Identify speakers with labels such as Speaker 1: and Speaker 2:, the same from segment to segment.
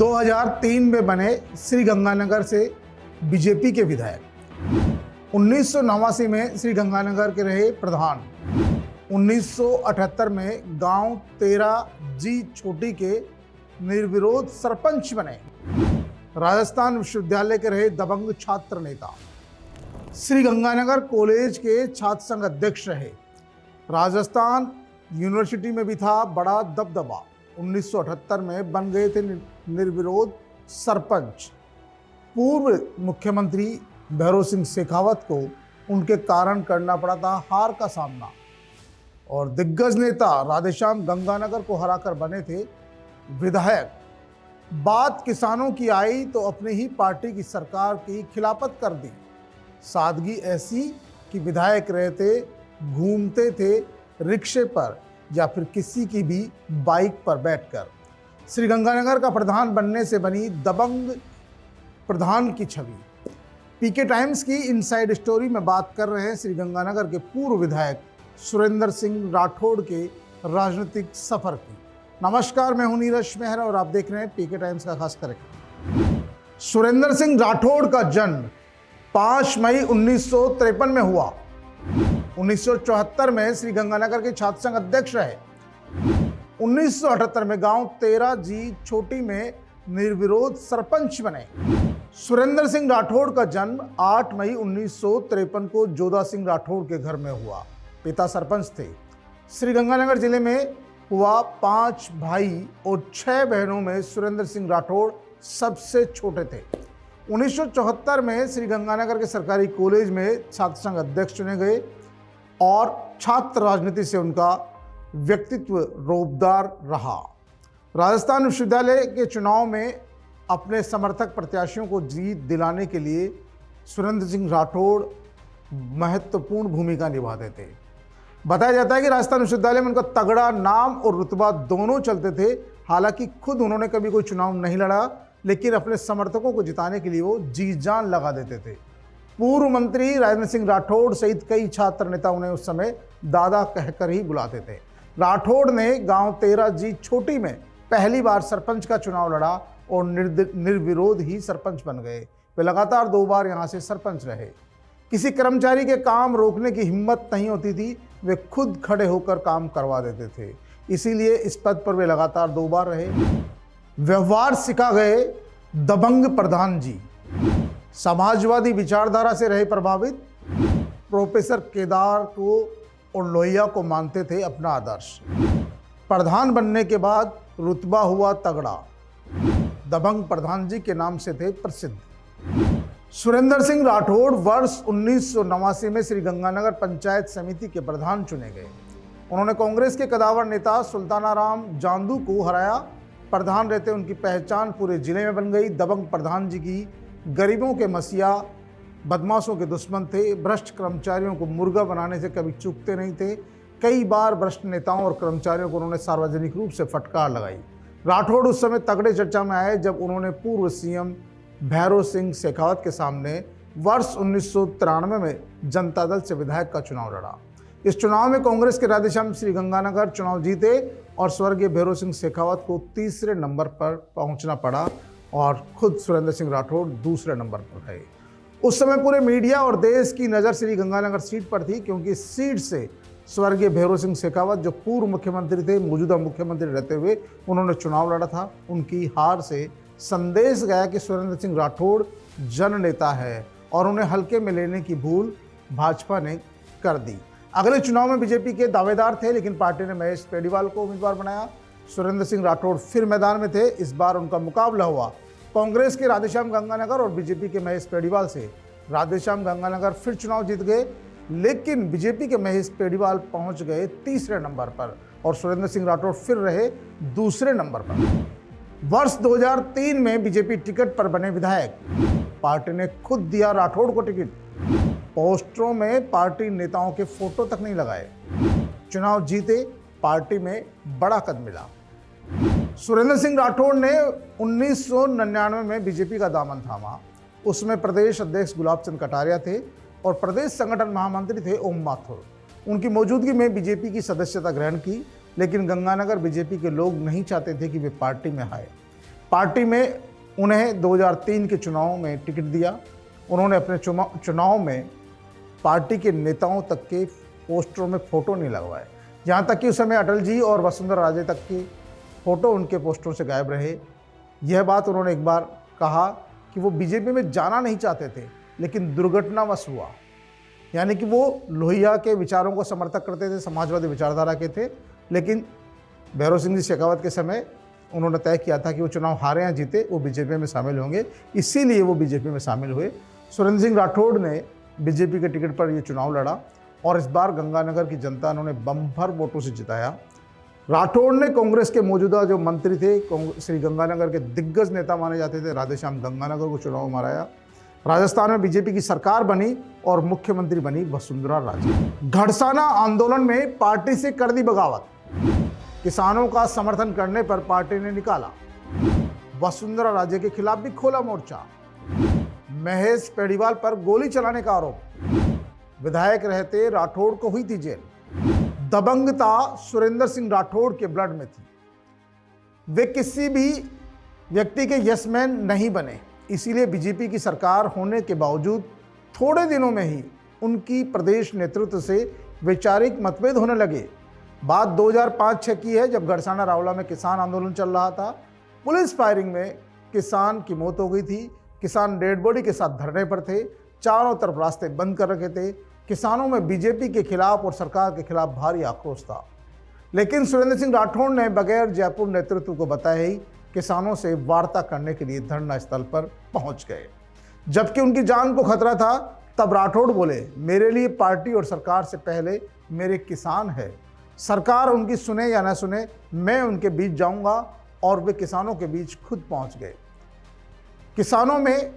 Speaker 1: 2003 में बने श्री गंगानगर से बीजेपी के विधायक। 1989 में श्री गंगानगर के रहे प्रधान। 1978 में गांव 13 जी छोटी के निर्विरोध सरपंच बने। राजस्थान विश्वविद्यालय के रहे दबंग छात्र नेता। श्री गंगानगर कॉलेज के छात्र संघ अध्यक्ष रहे। राजस्थान यूनिवर्सिटी में भी था बड़ा दबदबा। 1978 में बन गए थे निर्विरोध सरपंच। पूर्व मुख्यमंत्री भैरों सिंह शेखावत को उनके कारण करना पड़ा था हार का सामना, और दिग्गज नेता राधेश्याम गंगानगर को हराकर बने थे विधायक। बात किसानों की आई तो अपनी ही पार्टी की सरकार की खिलाफत कर दी। सादगी ऐसी कि विधायक रहते घूमते थे रिक्शे पर या फिर किसी की भी बाइक पर बैठकर। श्री गंगानगर का प्रधान बनने से बनी दबंग प्रधान की छवि। पीके टाइम्स की इनसाइड स्टोरी में बात कर रहे हैं श्री गंगानगर के पूर्व विधायक सुरेंद्र सिंह राठौड़ के राजनीतिक सफर की। नमस्कार, मैं हूं नीरज मेहरा और आप देख रहे हैं पीके टाइम्स का खास कार्यक्रम। सुरेंद्र सिंह राठौड़ का जन्म 5 मई 1953 में हुआ। 1974 में श्री गंगानगर के छात्र संघ अध्यक्ष रहे। 1978 में गांव 13 जी छोटी में निर्विरोध सरपंच बने। सुरेंद्र सिंह राठौड़ का जन्म 8 मई 1953 को जोधा सिंह राठौड़ के घर में हुआ। पिता सरपंच थे। श्री गंगानगर जिले में हुआ 5 भाई और 6 बहनों में सुरेंद्र सिंह राठौड़ सबसे छोटे थे। 1974 में श्री गंगानगर के सरकारी कॉलेज में छात्र संघ अध्यक्ष चुने गए और छात्र राजनीति से उनका व्यक्तित्व रोबदार रहा। राजस्थान विश्वविद्यालय के चुनाव में अपने समर्थक प्रत्याशियों को जीत दिलाने के लिए सुरेंद्र सिंह राठौड़ महत्वपूर्ण भूमिका निभाते थे। बताया जाता है कि राजस्थान विश्वविद्यालय में उनका तगड़ा नाम और रुतबा दोनों चलते थे। हालांकि खुद उन्होंने कभी कोई चुनाव नहीं लड़ा, लेकिन अपने समर्थकों को जिताने के लिए वो जी जान लगा देते थे। पूर्व मंत्री राजेंद्र सिंह राठौड़ सहित कई छात्र नेता उन्हें उस समय दादा कहकर ही बुलाते थे। राठौड़ ने गांव 13 जी छोटी में पहली बार सरपंच का चुनाव लड़ा और निर्विरोध ही सरपंच बन गए। वे लगातार 2 बार यहां से सरपंच रहे। किसी कर्मचारी के काम रोकने की हिम्मत नहीं होती थी, वे खुद खड़े होकर काम करवा देते थे। इसीलिए इस पद पर वे लगातार 2 बार रहे। व्यवहार सिखा गए दबंग प्रधान जी। समाजवादी विचारधारा से रहे प्रभावित। प्रोफेसर केदार को और लोहिया को मानते थे अपना आदर्श। प्रधान बनने के बाद रुतबा हुआ तगड़ा। दबंग प्रधान जी के नाम से थे प्रसिद्ध। सुरेंद्र सिंह राठौड़ वर्ष 1989 में श्री गंगानगर पंचायत समिति के प्रधान चुने गए। उन्होंने कांग्रेस के कदावर नेता सुल्तानाराम जांदू को हराया। प्रधान रहते उनकी पहचान पूरे जिले में बन गई। दबंग प्रधान जी की गरीबों के मसीहा, बदमाशों के दुश्मन थे। भ्रष्ट कर्मचारियों को मुर्गा बनाने से कभी चूकते नहीं थे। कई बार भ्रष्ट नेताओं और कर्मचारियों को उन्होंने सार्वजनिक रूप से फटकार लगाई। राठौड़ उस समय तगड़े चर्चा में आए जब उन्होंने पूर्व सीएम भैरों सिंह शेखावत के सामने वर्ष 1993 में जनता दल से विधायक का चुनाव लड़ा। इस चुनाव में कांग्रेस के राधेश्याम श्री गंगानगर चुनाव जीते और स्वर्गीय भैरों सिंह शेखावत को तीसरे नंबर पर पहुंचना पड़ा और खुद सुरेंद्र सिंह राठौड़ दूसरे नंबर पर रहे। उस समय पूरे मीडिया और देश की नज़र श्री गंगानगर सीट पर थी, क्योंकि इस सीट से स्वर्गीय भैरों सिंह शेखावत जो पूर्व मुख्यमंत्री थे, मौजूदा मुख्यमंत्री रहते हुए उन्होंने चुनाव लड़ा था। उनकी हार से संदेश गया कि सुरेंद्र सिंह राठौड़ जन नेता है और उन्हें हल्के में लेने की भूल भाजपा ने कर दी। अगले चुनाव में बीजेपी के दावेदार थे, लेकिन पार्टी ने महेश पेड़ीवाल को उम्मीदवार बनाया। सुरेंद्र सिंह राठौड़ फिर मैदान में थे। इस बार उनका मुकाबला हुआ कांग्रेस के राधेश्याम गंगानगर और बीजेपी के महेश पेड़ीवाल से। राधेश्याम गंगानगर फिर चुनाव जीत गए, लेकिन बीजेपी के महेश पेड़ीवाल पहुंच गए तीसरे नंबर पर और सुरेंद्र सिंह राठौड़ फिर रहे दूसरे नंबर पर। वर्ष 2003 में बीजेपी टिकट पर बने विधायक। पार्टी ने खुद दिया राठौड़ को टिकट। पोस्टरों में पार्टी नेताओं के फोटो तक नहीं लगाए। चुनाव जीते, पार्टी में बड़ा कद मिला। सुरेंद्र सिंह राठौड़ ने 1999 में बीजेपी का दामन थामा। उसमें प्रदेश अध्यक्ष गुलाब चंद कटारिया थे और प्रदेश संगठन महामंत्री थे ओम माथुर। उनकी मौजूदगी में बीजेपी की सदस्यता ग्रहण की, लेकिन गंगानगर बीजेपी के लोग नहीं चाहते थे कि वे पार्टी में आए। पार्टी में उन्हें 2003 के चुनाव में टिकट दिया। उन्होंने अपने चुनाव में पार्टी के नेताओं तक के पोस्टरों में फ़ोटो नहीं लगवाए, यहाँ तक कि उस समय अटल जी और वसुंधरा राजे तक की फ़ोटो उनके पोस्टरों से गायब रहे। यह बात उन्होंने एक बार कहा कि वो बीजेपी में जाना नहीं चाहते थे, लेकिन दुर्घटनावश हुआ। यानी कि वो लोहिया के विचारों को समर्थक करते थे, समाजवादी विचारधारा के थे, लेकिन भैरव सिंह जी शेखावत के समय उन्होंने तय किया था कि वो चुनाव हारे या जीते वो बीजेपी में शामिल होंगे, इसीलिए वो बीजेपी में शामिल हुए। सुरेंद्र सिंह राठौड़ ने बीजेपी के टिकट पर ये चुनाव लड़ा और इस बार गंगानगर की जनता उन्होंने बम्पर वोटों से जिताया। राठौड़ ने कांग्रेस के मौजूदा जो मंत्री थे, श्री गंगानगर के दिग्गज नेता माने जाते थे, राधेश्याम गंगानगर को चुनाव में हराया। राजस्थान में बीजेपी की सरकार बनी और मुख्यमंत्री बनी वसुंधरा राजे। घड़साना आंदोलन में पार्टी से कर दी बगावत, किसानों का समर्थन करने पर पार्टी ने निकाला। वसुंधरा राजे के खिलाफ भी खोला मोर्चा। महेश पेड़ीवाल पर गोली चलाने का आरोप, विधायक रहते राठौड़ को हुई थी जेल। दबंगता सुरेंद्र सिंह राठौड़ के ब्लड में थी। वे किसी भी व्यक्ति के यसमैन नहीं बने, इसीलिए बीजेपी की सरकार होने के बावजूद थोड़े दिनों में ही उनकी प्रदेश नेतृत्व से वैचारिक मतभेद होने लगे। बात 2005-06 की है, जब घड़साना रावला में किसान आंदोलन चल रहा था। पुलिस फायरिंग में किसान की मौत हो गई थी। किसान डेड बॉडी के साथ धरने पर थे, चारों तरफ रास्ते बंद कर रखे थे। किसानों में बीजेपी के खिलाफ और सरकार के खिलाफ भारी आक्रोश था, लेकिन सुरेंद्र सिंह राठौड़ ने बगैर जयपुर नेतृत्व को बताए ही किसानों से वार्ता करने के लिए धरना स्थल पर पहुंच गए। जबकि उनकी जान को खतरा था, तब राठौड़ बोले, मेरे लिए पार्टी और सरकार से पहले मेरे किसान है। सरकार उनकी सुने या न सुने, मैं उनके बीच जाऊंगा। और वे किसानों के बीच खुद पहुंच गए। किसानों में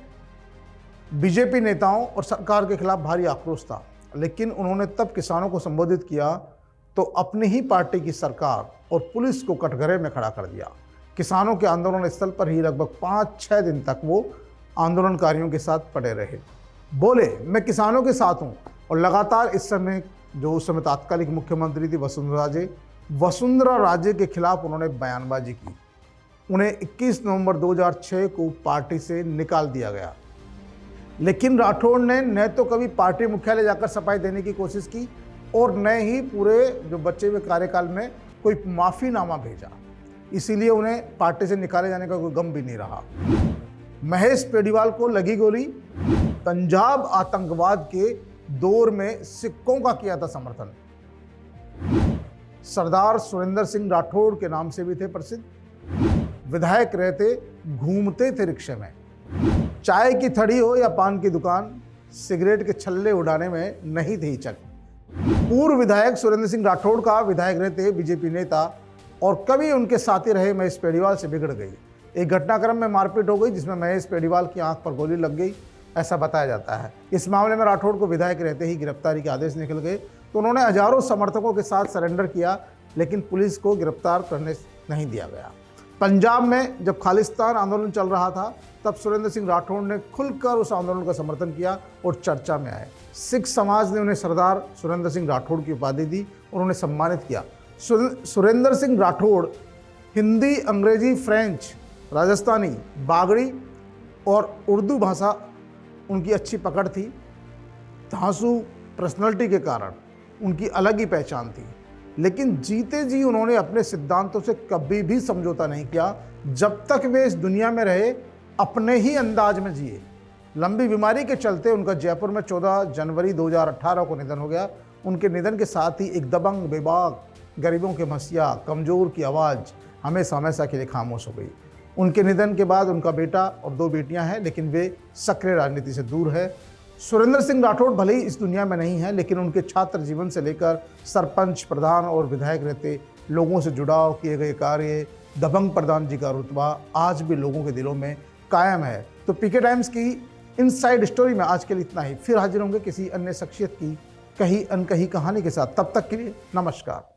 Speaker 1: बीजेपी नेताओं और सरकार के खिलाफ भारी आक्रोश था, लेकिन उन्होंने तब किसानों को संबोधित किया तो अपनी ही पार्टी की सरकार और पुलिस को कटघरे में खड़ा कर दिया। किसानों के आंदोलन स्थल पर ही लगभग 5-6 दिन तक वो आंदोलनकारियों के साथ पड़े रहे। बोले, मैं किसानों के साथ हूँ। और लगातार उस समय तात्कालिक मुख्यमंत्री थी वसुंधरा राजे के खिलाफ उन्होंने बयानबाजी की। उन्हें 21 नवंबर 2006 को पार्टी से निकाल दिया गया। लेकिन राठौड़ ने न तो कभी पार्टी मुख्यालय जाकर सफाई देने की कोशिश की और न ही पूरे जो बचे हुए कार्यकाल में कोई माफ़ीनामा भेजा। इसीलिए उन्हें पार्टी से निकाले जाने का कोई गम भी नहीं रहा। महेश पेड़ीवाल को लगी गोली। पंजाब आतंकवाद के दौर में सिखों का किया था समर्थन। सरदार सुरेंद्र सिंह राठौड़ के नाम से भी थे प्रसिद्ध। विधायक रहते घूमते थे रिक्शे में। चाय की थड़ी हो या पान की दुकान, सिगरेट के छल्ले उड़ाने में नहीं थे हिचक। पूर्व विधायक सुरेंद्र सिंह राठौड़ का विधायक रहते बीजेपी नेता और कभी उनके साथी रहे महेश पेड़ीवाल से बिगड़ गई। एक घटनाक्रम में मारपीट हो गई, जिसमें महेश पेड़ीवाल की आंख पर गोली लग गई, ऐसा बताया जाता है। इस मामले में राठौड़ को विधायक रहते ही गिरफ्तारी के आदेश निकल गए, तो उन्होंने हजारों समर्थकों के साथ सरेंडर किया, लेकिन पुलिस को गिरफ्तार करने नहीं दिया गया। पंजाब में जब खालिस्तान आंदोलन चल रहा था, तब सुरेंद्र सिंह राठौड़ ने खुलकर उस आंदोलन का समर्थन किया और चर्चा में आए। सिख समाज ने उन्हें सरदार सुरेंद्र सिंह राठौड़ की उपाधि दी और उन्हें सम्मानित किया। सुरेंद्र सिंह राठौड़ हिंदी, अंग्रेजी, फ्रेंच, राजस्थानी, बागड़ी और उर्दू भाषा उनकी अच्छी पकड़ थी। धांसू पर्सनैलिटी के कारण उनकी अलग ही पहचान थी, लेकिन जीते जी उन्होंने अपने सिद्धांतों से कभी भी समझौता नहीं किया। जब तक वे इस दुनिया में रहे, अपने ही अंदाज में जिए। लंबी बीमारी के चलते उनका जयपुर में 14 जनवरी 2018 को निधन हो गया। उनके निधन के साथ ही एक दबंग, बेबाक, गरीबों के मसीहा, कमज़ोर की आवाज़ हमेशा हमेशा के लिए खामोश हो गई। उनके निधन के बाद उनका बेटा और 2 बेटियां हैं, लेकिन वे सक्रिय राजनीति से दूर है। सुरेंद्र सिंह राठौड़ भले ही इस दुनिया में नहीं है, लेकिन उनके छात्र जीवन से लेकर सरपंच, प्रधान और विधायक रहते लोगों से जुड़ाव, किए गए कार्य, दबंग प्रधान जी का रुतबा आज भी लोगों के दिलों में कायम है। तो पीके टाइम्स की इनसाइड स्टोरी में आज के लिए इतना ही। फिर हाजिर होंगे किसी अन्य शख्सियत की कही अनकही कहानी के साथ। तब तक के लिए नमस्कार।